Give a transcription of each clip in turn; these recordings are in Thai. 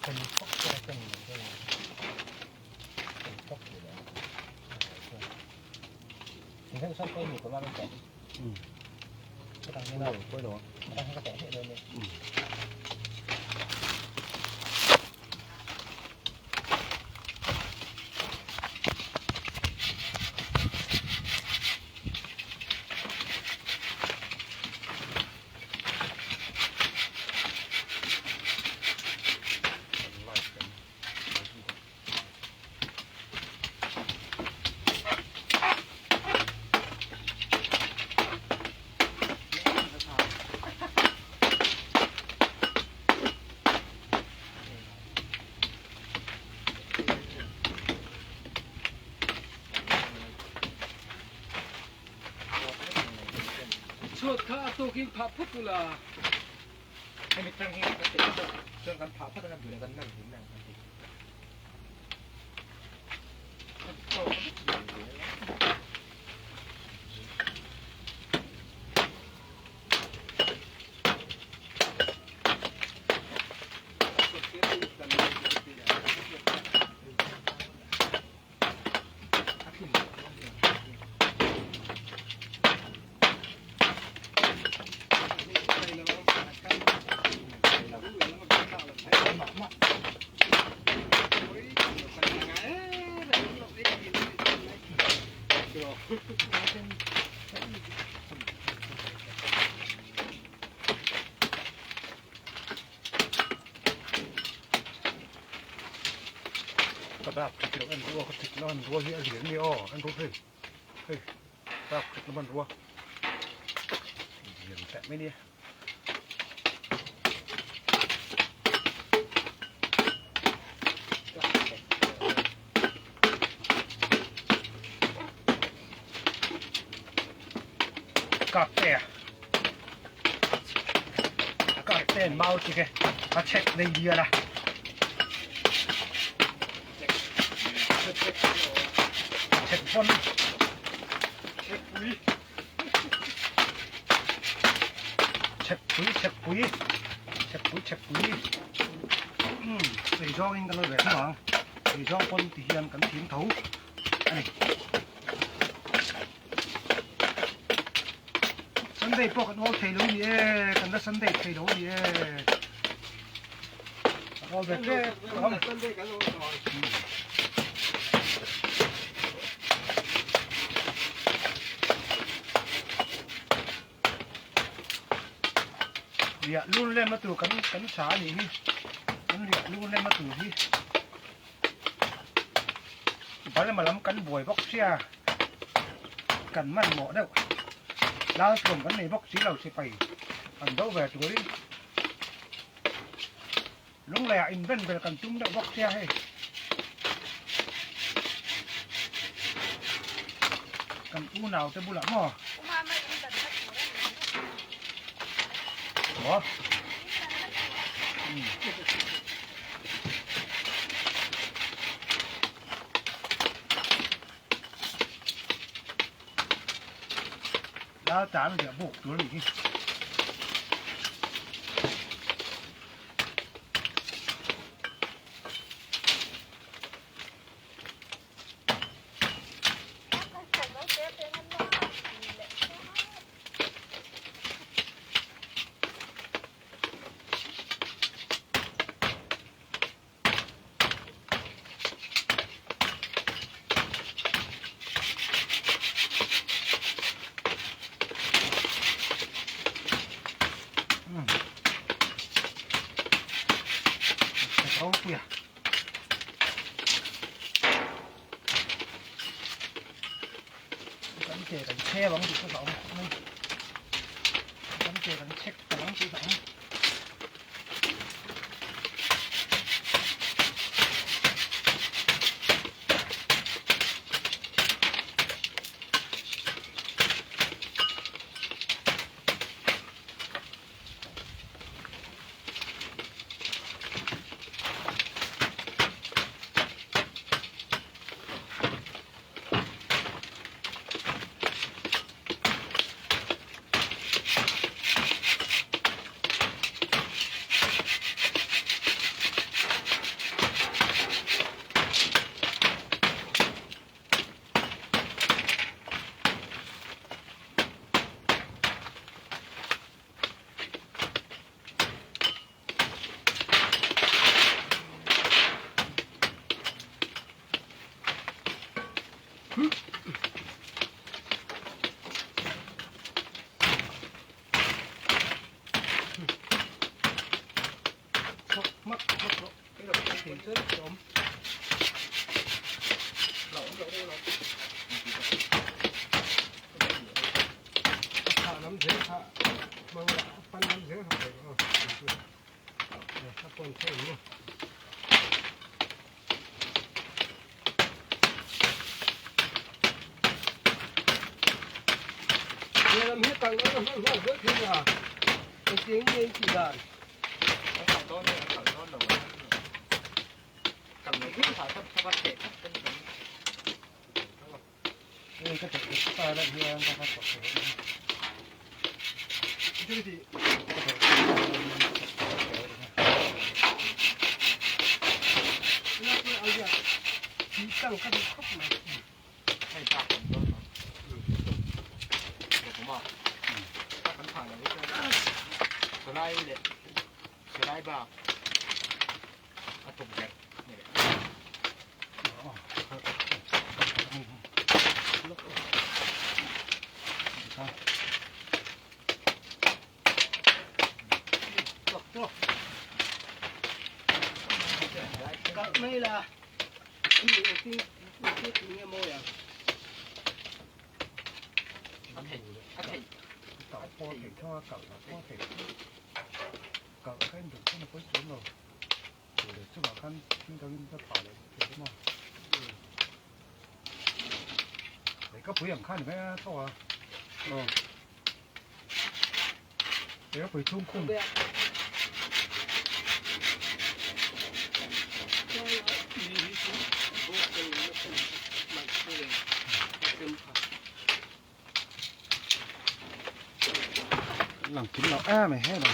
เป็นพวกเป็นพวกอยู่แล้วถึงขั้นชอบไปอยู่ประมาณเป็นแบบก็ต้องให้เราก็หลงก็ต้องให้กระแสให้เดินเลยช่วยข้าตัวกินผักพุทธลาให้มีตั้งให้ก็ติดเรื่องการผ่าพัฒนาอยู่ในกันนั่งถึงนั่งกันติดกระดาษติดแล้วอันรัวก็ติดแล้วอันรัวที่เหรียญนี่อ้ออันรัวเฮ้ยกระดาษติดแล้วมันรัวเหรียญแตะไม่เนี่ยกับแต่กับแต่เมาสิแกมาเช็คในเดียละเช็คฝนเช็คปุ๋ยใส่ช่องเองกันเลยแบบนี้หรอใส่ช่องคนที่เฮียนกันทิ้งถูอันนี้สันเดย์พวกกันโอ้ใช่รู้ดิกันแล้วสันเดย์ใช่รู้ดิเอาแบบนี้เดี๋ยวรุ่นเล่นมาตัวกันสาหนีนี่มันเดี๋ยวรุ่นเล่นมาตัวที่ไปแล้วมาล้ำกันบ่อยพวกเสียกันมันเหมาะเด้อแล้วส่วนกันในพวกสีเราสิไปอันเดาแบบตัวนี้ลุงแหล่อินเวนไปกันจุ่มเด้อพวกเสียให้กันอู้หนาวแต่บุหรี่หม้อหัวแล้วจานเดี๋ยวบุกตัวนี้เขาเปลี่ยนกันเจกันแช่บางทีก็สองนี่กันเจกันเช็คบางทีสอง มักนี่เราเห็นเสื้อผมเราข้าน้ำเสือข้ามาปั้นน้ำเสือเข้าไปถ้าคนใช่ไหมเนี่ยเราไม่ตั้งแล้วเราไม่เยอะขึ้นอ่ะจริงๆกี่ด่านต้นเนี่ยต้นหนูกับไหนที่สาวชอบชอบเตะต้นนี้นี่ก็จะติดตาแล้วเรื่องก็มาตกเลยดูดิแล้วก็เอาอย่างที่ตั้งก็ได้ครบเลยให้ตาผมต้นผมบอกถ้ามันผ่านอย่างนี้ก็สไลด์เลยสไลด์บ้าเอาตุ่มแดงนี่แหละก็ไม่ละนี่ที่นี่โมยังอันเห็นต่อพ่อเห็นท่อเก่าพ่อเห็นเก่าขั้นถึงขั้นไปสูงเลยเดี๋ยวช่วงขั้นขึ้นก็วิ่งก็ต่อเลยเห็นไหมเดี๋ยวก็ปุ๋ยอย่างขั้นไหมท่อเดี๋ยวปุ๋ยชุ่มคุ้มหลังกินเราไม่ให้เรา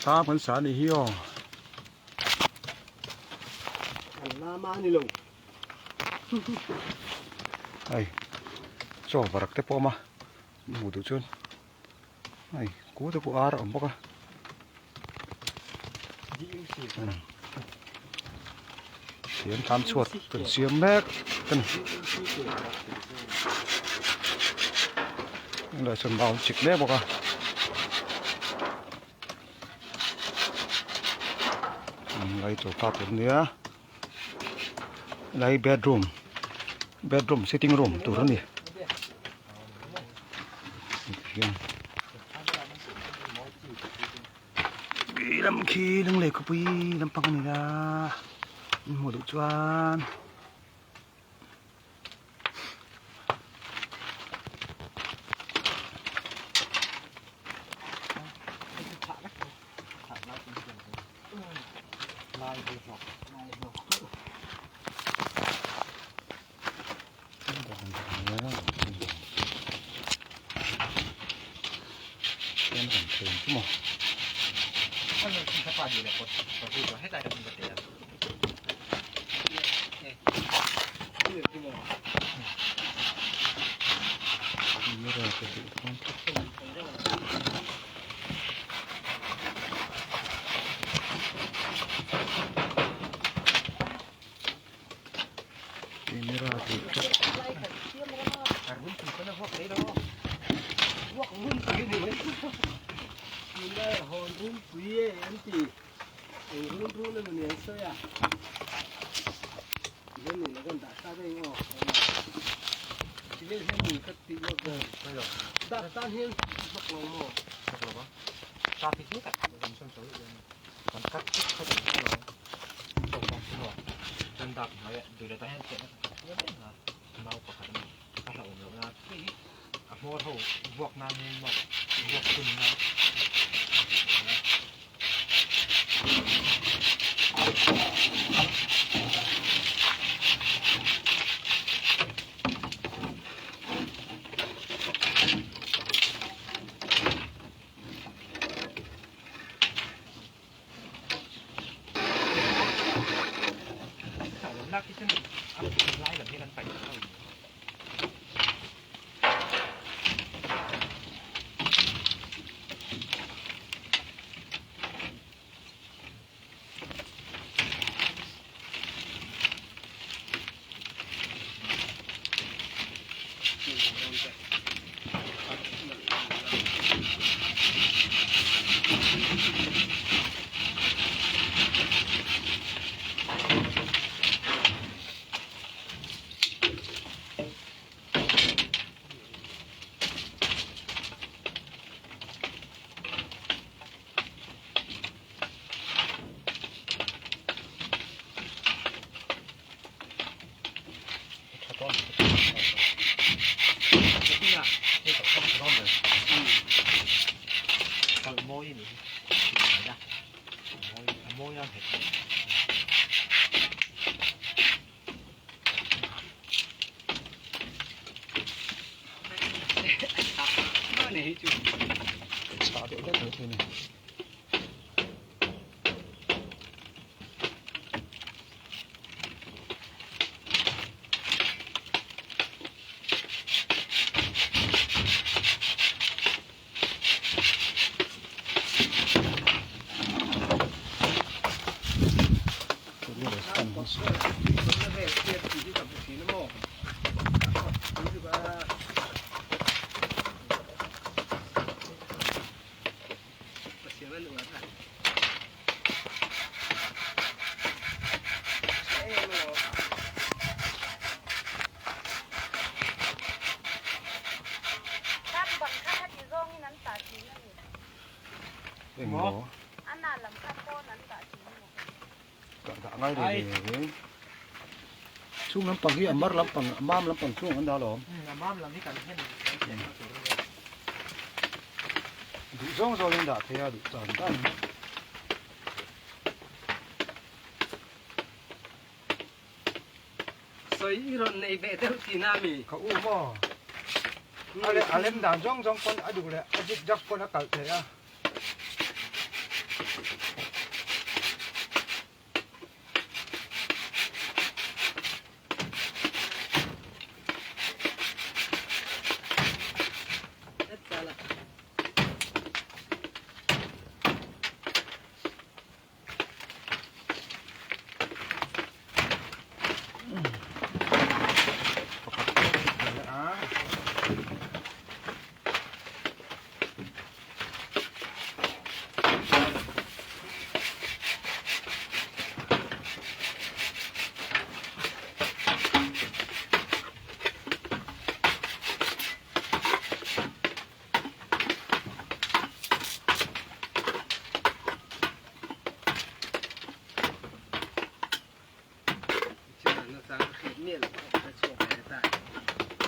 ถ้ามันสารนี่เหี้ยวน้ำมานี่ลงไอ้โจ้บารักเตปอมาหมูตัวชนไอ้กูจะกูอาร์อมปะกะเสียงทำสวดเป็นเสียงแม็กกันนี่เลยส่วนเบาจิกเล็บปะกะไล่ตัวภาพแบบนี้ไล่ bedroom sitting room ตัวนี้ลำขี้ลำเล็กก็ปีลำปังนี่ละหมดจวนให้ใจกับมึงเตียนไม่ได้ไปดูความคิดไม่ได้ติดรุ่นถึงก็ได้พวกนี้แล้วพวกรุ่นปีนี่ไหมรุ่นได้หอนรุ่นปีอันที่รุ่นเลยมันเนี่ยเสียเรื่องนี้แล้วก็ด่าตาได้งอที่เรื่องนี้ก็ตีว่าเกินดัดตาเห็นพวกเราหมด rồi đó ta thì trước cả làm sân sới còn cắt không được rồi không không rồi chân đạp nói từ đây ta hay chuyện nó rất là mau của khả năng ta hiểu được là mua thầu vọc nam vọc vọc từng nó cái chân lái làm thế cần phải môi này môi ăn thịt này chú xả điệu đất thế này Đừng bỏ cả ngay để xuống lắm bằng cái mất lắm bằng mam lắm bằng xuống ăn đó rồi mam làm cái cần hết đủ giống rồi lên đã thấy đủ tàn tan soi iron này về theo thì nam miเขาอู้บ่อะไรด่านจ้องคนดูเลยจิกจักคนอากาศเสีย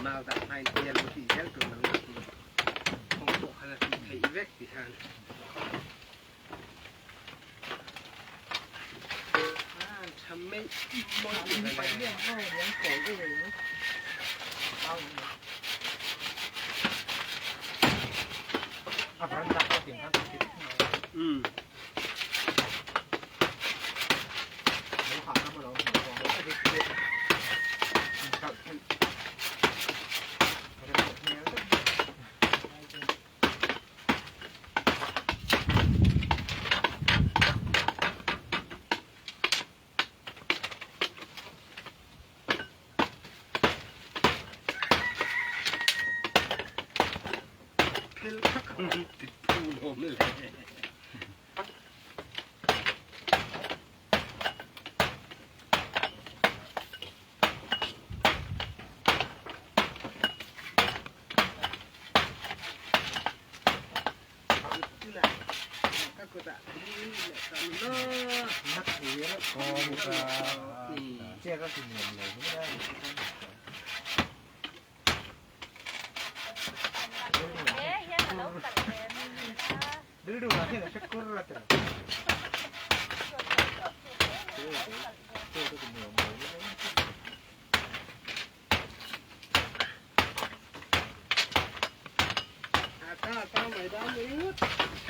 nào đã hay tiền một tỷ hết rồi mà không có hay là thấy vết thì hàngทำไม่หมดไปเรื่องเข้าเลี้ยงโขยด้วยนะเอาพระจักรก็เสียงท่านติดเราขาดน้ำมันเราหัวเราไม่ได้เด็ดกับติดพูโดมเลย là thì nhiều người cũng đây đưa đồ là thế là chắc có là trời tôi cũng nhiều người tao mày đã mới ướt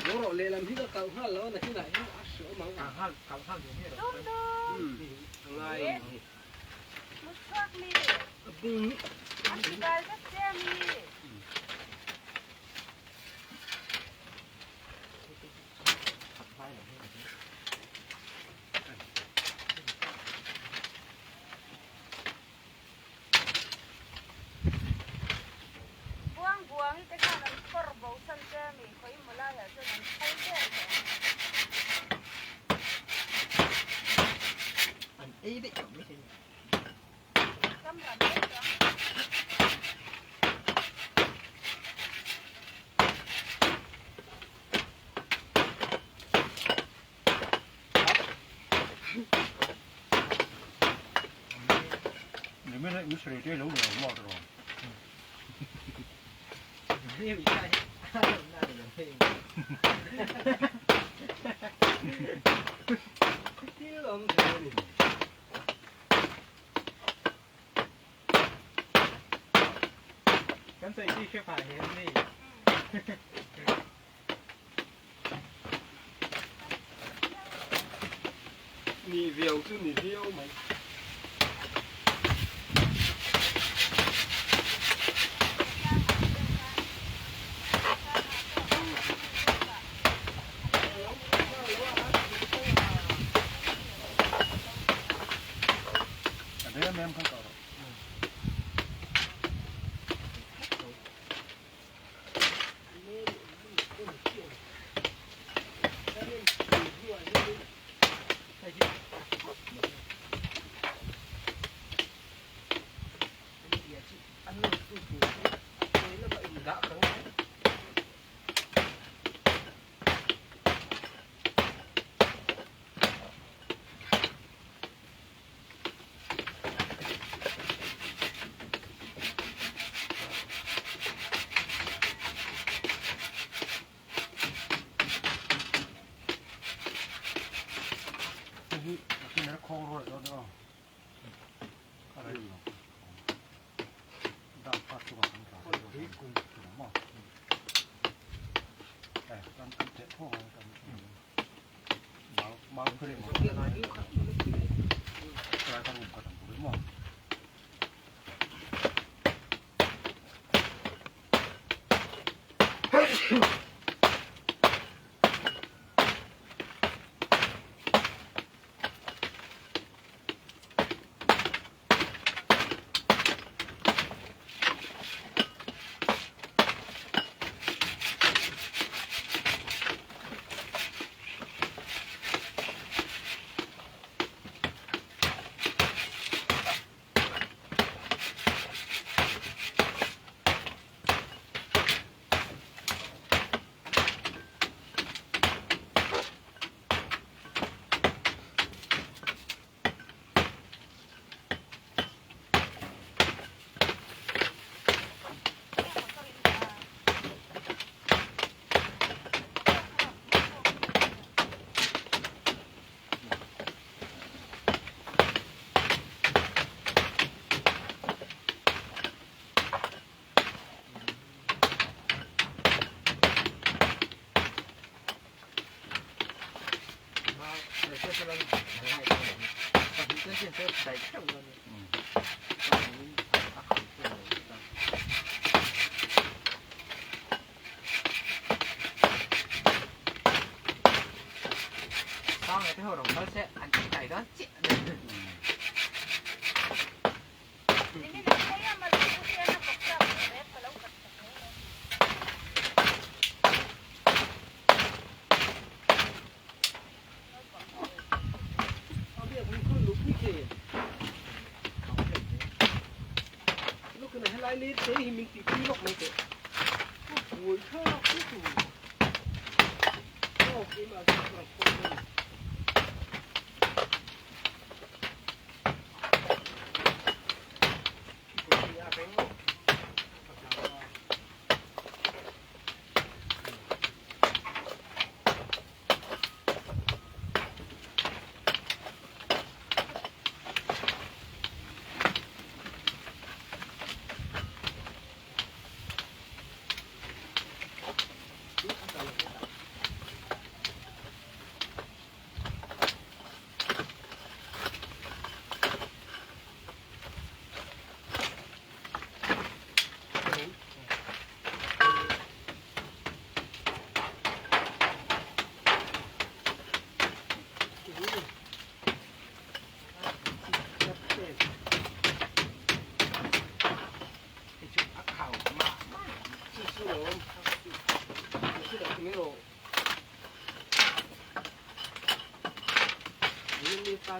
nó rồi lên làm gì cái cầu hoa lớn này thế này nó sữa mỏng à ha cắm ha gì hết rồi ngay Mustaqli. đi Antigal Sami. Buang-buang itu kan korban Sami. Kau mulai ada yang kaya. anh ý đấy chồng cái Kamu ada.你们那有水这楼里冒着了， nhiều gì đây ra được những phim đi làm gì cái gì đi cái phải hiện đi nghỉ việc chứ nghỉ việc mày đấy anh em không có đâu. đã có cái này nó khô rồi đó đúng không? Cái này đã phát cho bạn cả rồi đấy cùng đúng không? Đây, đang ăn chết thôi, bao cái này cái này cũng khác cái này không có thằng đúng không? sau này cái hội đồng nó sẽ ăn cái này đó chị Ini saya malu dia nak paksa. Kalau kata. bây giờ cũng cứ lúc như thế lúc cái này hay lại lên thế thì mình chỉ đi lọc mấy cái buổi thơ cái chủ cái mà cái mà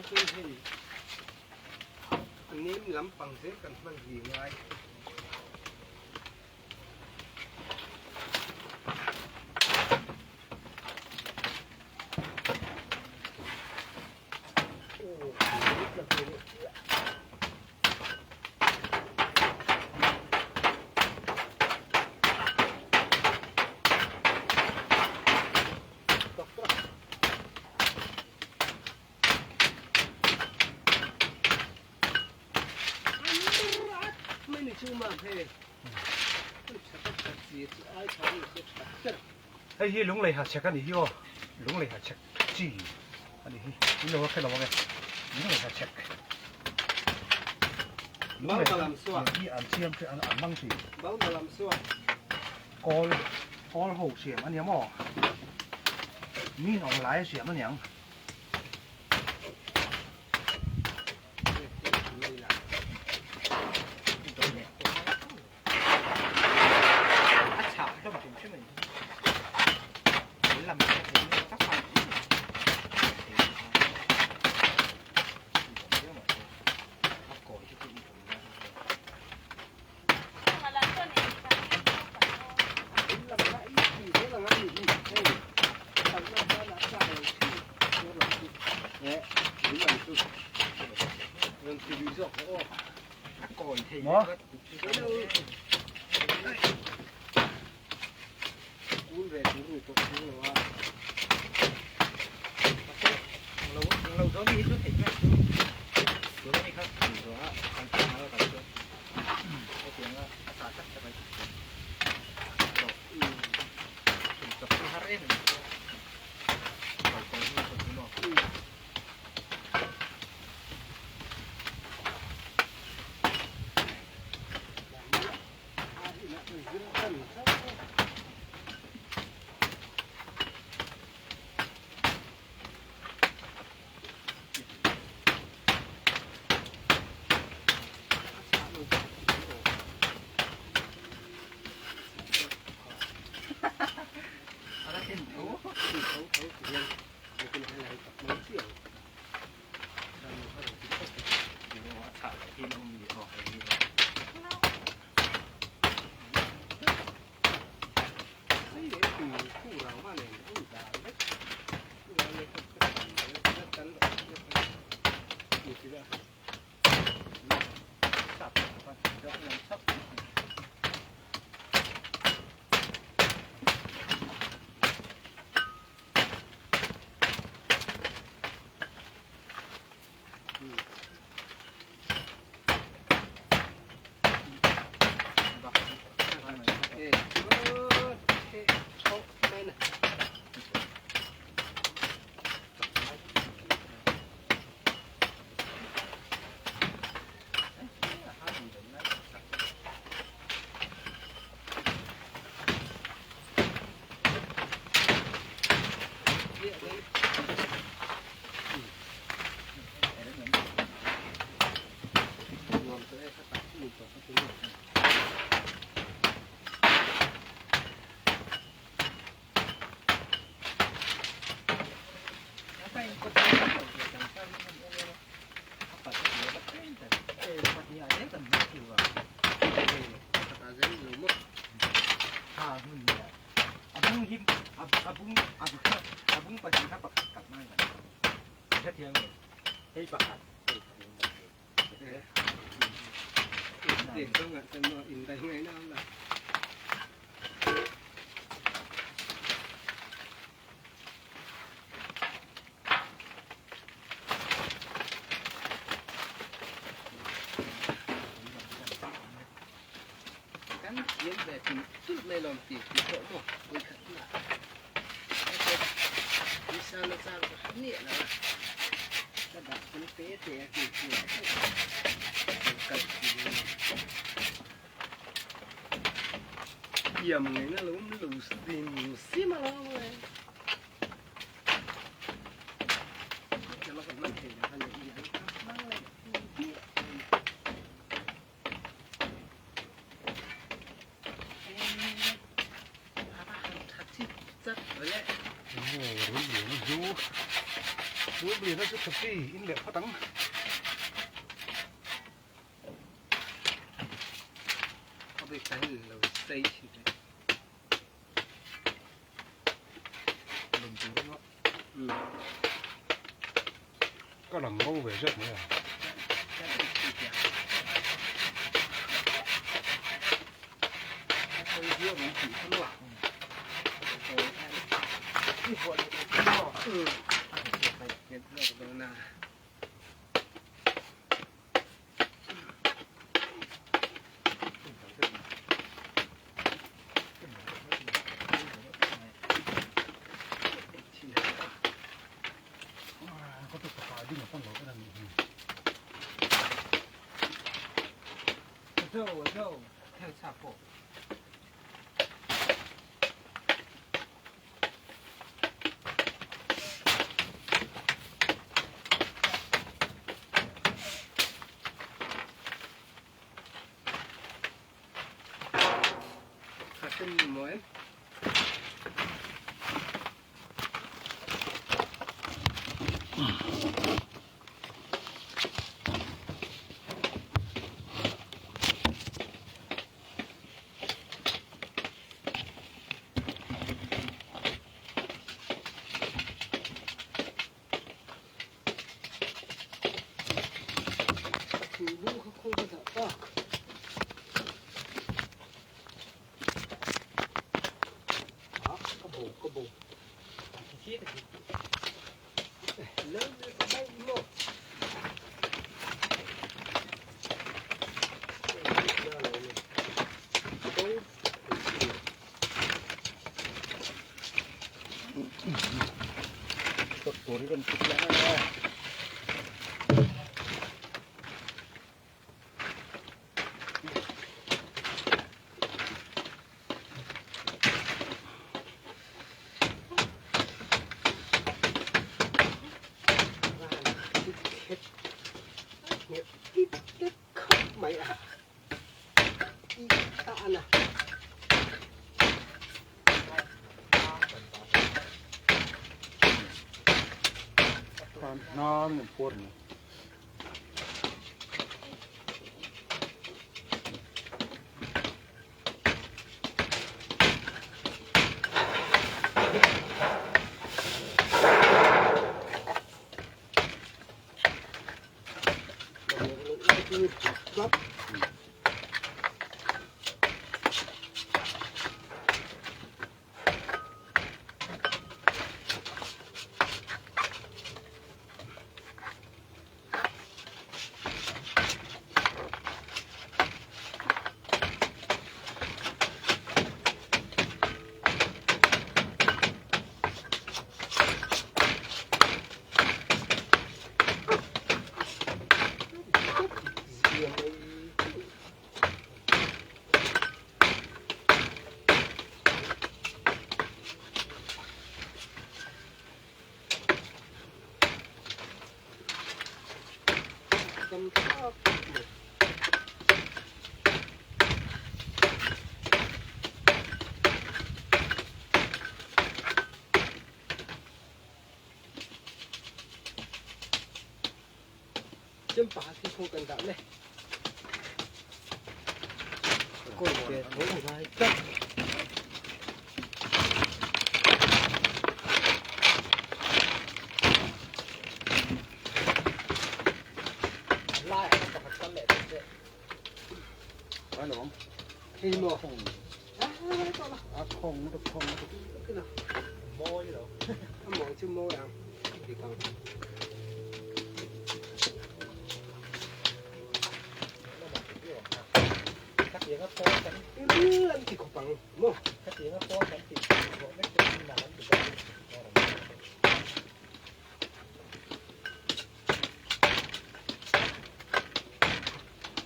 ตัวที่อันนี้ล้ำปังเส้นกันมันดีไงโอ้จะเป็นชื่อมาเพย์ไอ้ยี่ลุงเลยหาเช็คกันดิโย่ลุงเลยหาเช็คจีอันนี้นี่เราแค่เราว่าไงลุงเลยหาเช็คลุงเลยที่อันเชื่อมคืออันมั่งสิบ้ามาลำส่วนกอลหกเสียมอันนี้มั้งมีหนองไหลเสียมอันยังหมอ คุณเรศรู้ตัวคุณว่าเราก็มีชุดเห็นไหมตัวนี้ครับตัวการทำอะไรกันตัวไอ้เสียงว่าอาสาจะไปกับผู้ฮาร์เรนเราคนที่คนที่นอกabung pagi apa kat mana? Kat yang ni. Hei pakat. เด็กต้องอ่ะจะมาอินได้ไงน้ำล่ะกันเย็นแบบสุดเลยลองตีตีโต๊ะโต๊ะอุ้ยขัดหน้าดิฉันน่ะสร้างเนี่ยนะกระดาษเป็นเป๊ะเสียกี่กี่กันเยี่ยมเลยนะลุงลูสตินลูซิมาแล้วเลยจะมากันมันเห็นทันทีอันมากเลยทัดที่จัดเลยโอ้โหรู้อยู่ bố bì nó rất thật kỳ in lệ phát tắngเอาไปใส่เราใส่ฉีด mình chỉ có nó có lần ngô về rất nữa ใส่ฉีดยาคนเที่ยวมันฉีดข้างหลังโอ้ยที่หัวเลยข้างนอกเห็นเรื่องตรงหน้า có tục phải đi mà con nó cái này Rồi, theo xa phổ. Hạt tinh mới. Vũ không có thở to. Đó, có bù. Chết rồi. Lớn lên có bay một. tốt của cái con thịt lá này Mày à, đi ta nè. nó mình phun Lắm. Cầm tháp. Chấm phá thì không cần đạn này. Cột về thối một hai chất. Lại tập con lệ thế. phải không Thì mò. không À, to lắm. không nó không Cái nào? môi rồi Mò chứ mò à? Thì còn. cắt tiếng nó to cắn Lên thì không bằng. Mò. cắt tiếng nó to cắn thịt gọi mấy cái là nó bị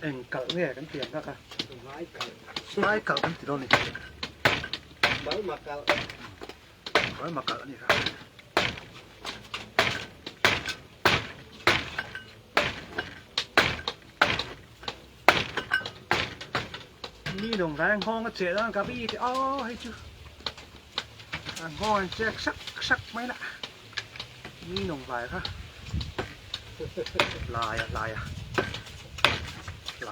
anh cỡ nghe cái tiền đó cả Lái cờ. lái cỡ cái gì đâu này Bởi mà cờ. với mà cỡ này cả đi đồng ra ngon cái chuyện đó cà phê thì hay chưa ngon chắc sắc sắc mấy nè đi đồng vài ha ล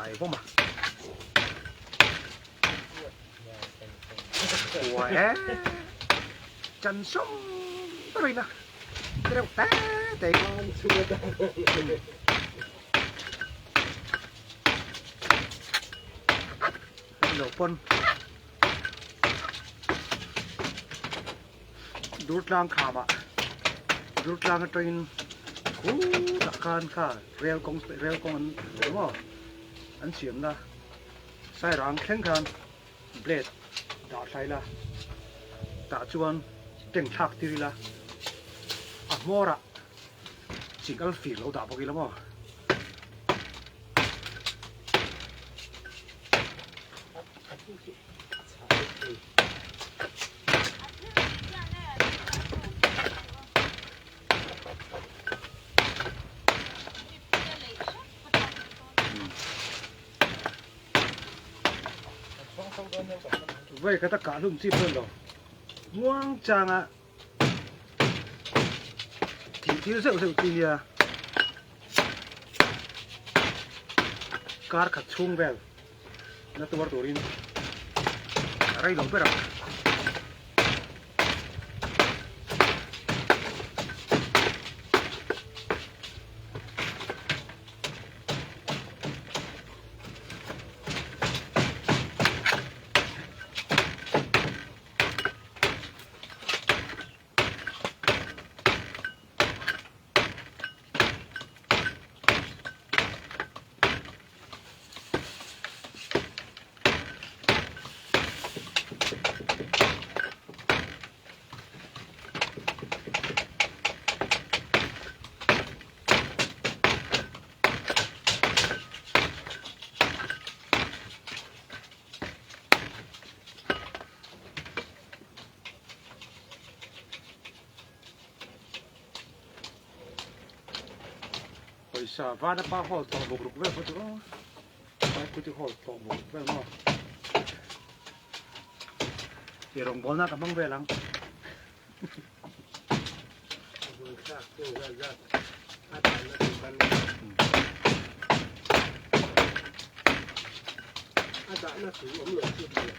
ายพวกมาหัวจันส้มอะไรนะเรียกแต่ก็ช่วยได้หลบปนดูดล่างขาบะดูดล่างเทรนคู่ดักการค่ะเร็วกงอันหรือว่าอันเสียมนะใส่รางแข็งกันเบลดดาใส่ละตาจวนเต็งทักทีละอ่ะมอระสิ่งอัลฟีเราด่าพวกนี้แล้วมั้งเว้ยก็ตะการลุ่มซีเพิ่นหรอม่วงจังอ่ะที่เสียวจริงเนี่ยการขัดช่วงแบบนั่นตัวรินอะไรหลงไปหรอสาวบ้านป้าหอตอกรุกเว้ยพอตัวไปคุยที่หอตอกรุกเว้ยมั้งเดี๋ยวลงบอลนะกับมังเวลังอาจารย์น่าถือผมเหลือที่เดียว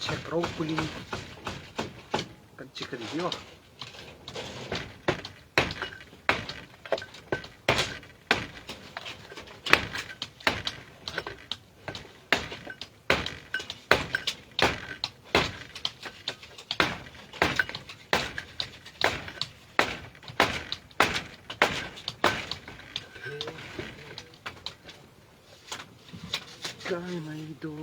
เช็คโรคุลินกันชิคกี้พายได้ไหมดู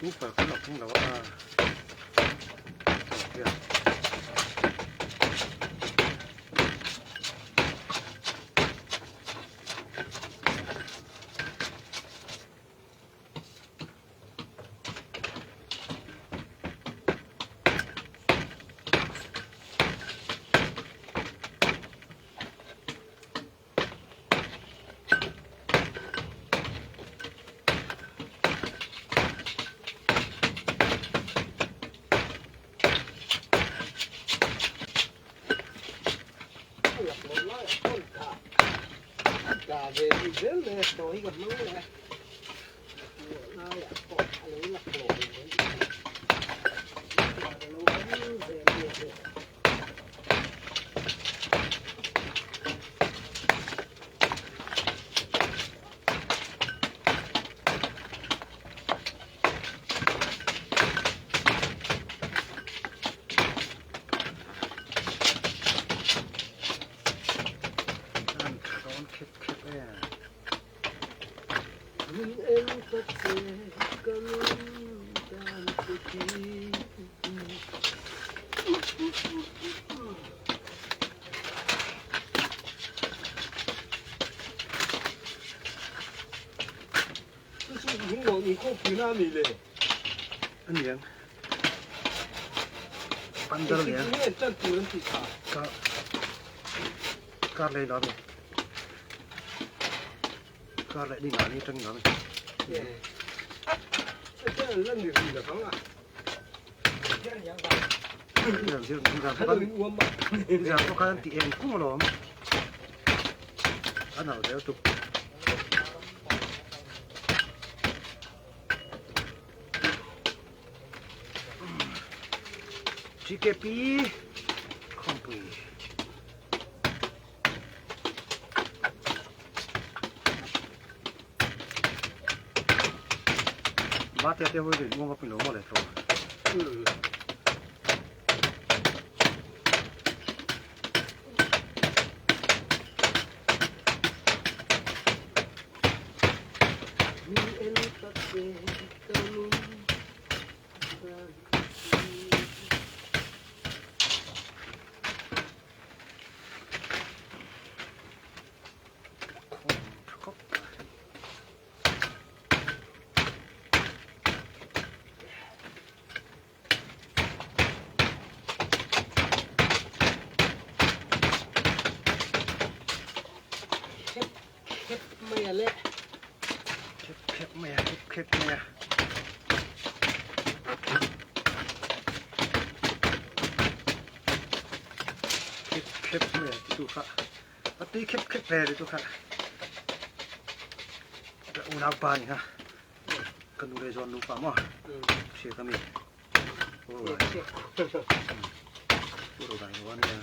รู้เปิดขึ้นหรอกแต่ว่าvề thì đến đây tối gặp nó này nó là cột lấy là cột ก็คือหน้ามีเลย อันเหลียงปันเตอร์เหลียง นี่จัดตัวนั้นติดขา ก็เลยนอนเลยก็เลยนี่หนานี่จังหนา เนี่ย这认的是的，行啊。这样吧， นี่เราเชื่อนี่เรา 还 ก็ 能我嘛？ นี่เราก็ตีเองกุ้งหรออันนั้นเดี๋ยวตุกชิคเกปีคอมปุยมาเตะเตะไว้ดิงงกับพี่น้องมาเลยครับ 嗯。ไม่อะไร เค็บแม่เค็บแม่เค็บแม่ดูค่ะปฏิเค็บแม่ดูค่ะแต่อุณหภูมิฮะกันดูเลยจอนดูป่ะมั้งเชื่อกันมั้ยโอ้ยโอ้ยวันนี้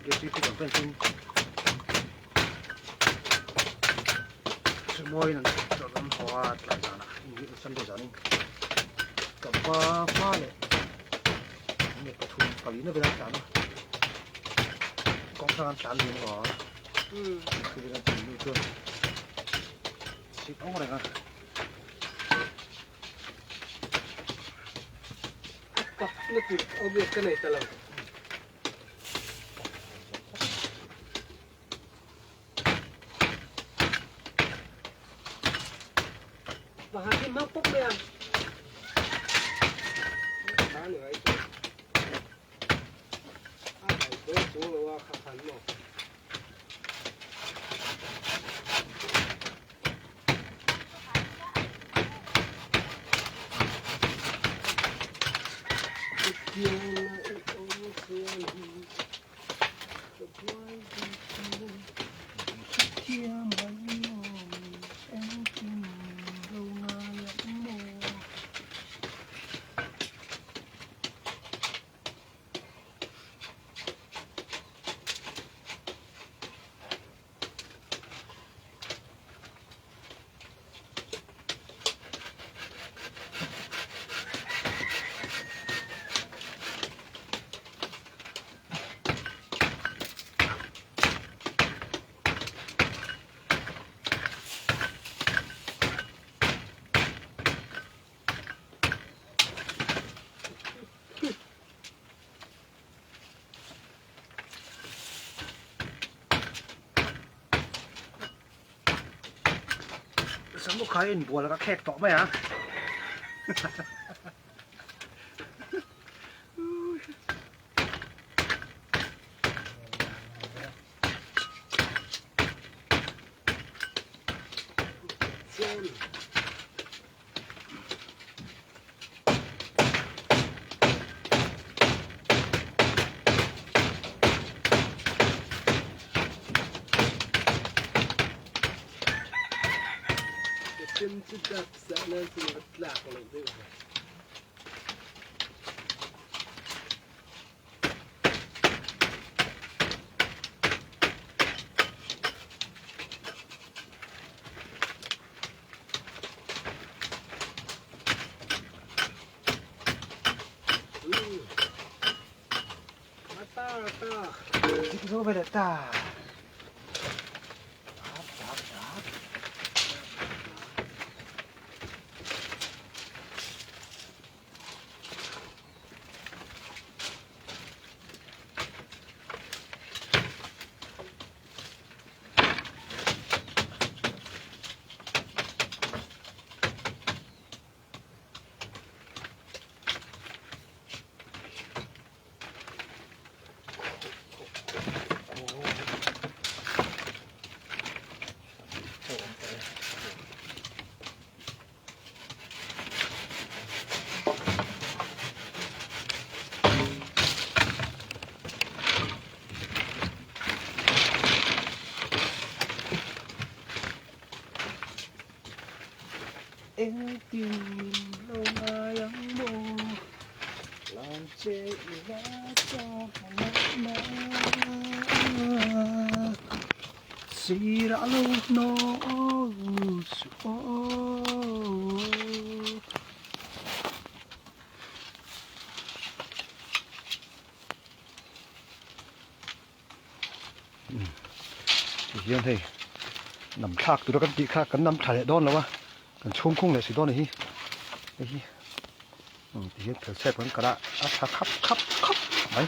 เดี๋ยวที่ผมเป็นจริงสมัยนั้นตอนนั้นหัวหลังจากนั้นนี่ก็สันเดชานี่กับฟ้าเลยนี่ปทุมปรีนี่เป็นอะไรกันกองทหารชานเรียนหรอคือเป็นจริงนี่คือสิบเอาอะไรกัน ปักนี่คือเอาเบียดกันไหนตลอดมาหาที่มาปุ๊บเลยอ่ะหาเหนื่อยตัวหาไหนตัวสูงเลยว่าขับขันหมดเกี่ยวเลยโอ้เสียงจะปล่อยดีเกี่ยวมันมองเอ็งกินเรางานละโม สมมติใครเอ็นบัวแล้วก็แขกต่อไหมฮะ เส้นเป็นจุดจับสารสิ่งหลักเลยด้วยมาตาที่เขาไปแต่ตา em tìm lâu ngày ấm mô làm chê lá cho má si đã lâu nó hiền thì nằm thác từ đó cái chị khác cái nằm thải đónแล้ววะกันช่วงคงเลยสิดอนนี่นี่ที่เห็นเธอแซ่บเหมือนกันละครับไหน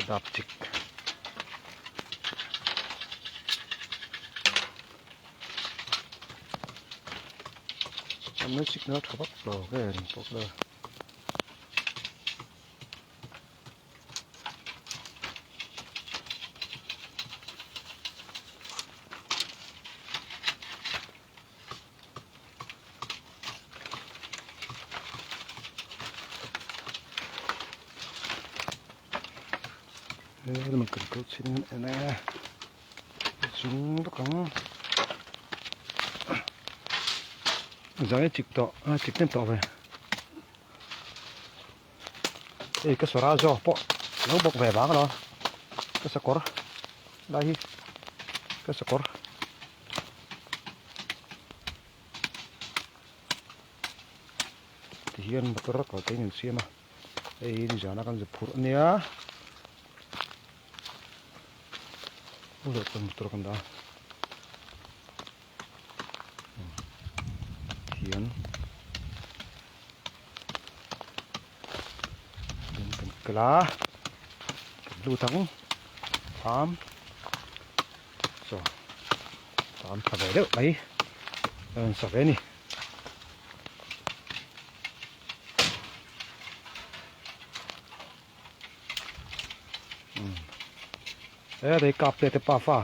ดับจิกทำให้จิกเนื้อทับปลอกเลยปลอกเลยมันเกิดขึ้นชิ้นนั้นนะชิ้นตัวของจะให้จิกต่อจิกเต็มต่อไปก็สระจ่อปะแล้วบอกแหวบ้างเนาะก็สกอร์ได้ก็สกอร์ที่เห็นบัตรรักก็เต็มเสียมานี่จะน่ากันจะพูดเนี่ยudah terus dah hian dan kelah lutang farm so farm sampai được mấy sampai ni đây cặp để tập pha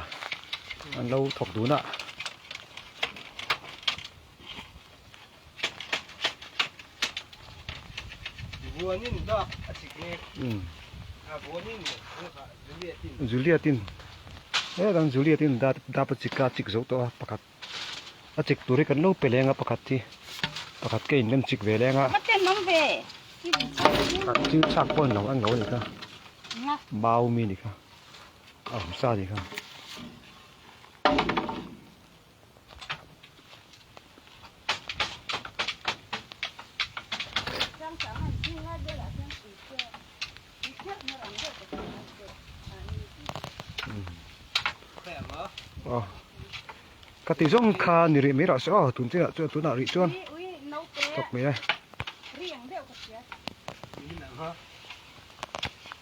ăn lâu thọc đúng ạ vua nhìn đó chỉ nghe vua nhìn Juliatin dan Juliatin dapat cik zau to pakat cik turi kan lo pelenga pakat ti pakat ke indem cik velenga Mate nom ve. cik sak pon lo ang ngau ni ka bau mi ni ka sa ni ka cái tí giống kha niri mi ra sao tụi nó ri chuan Ui, nấu té. chọc mi đây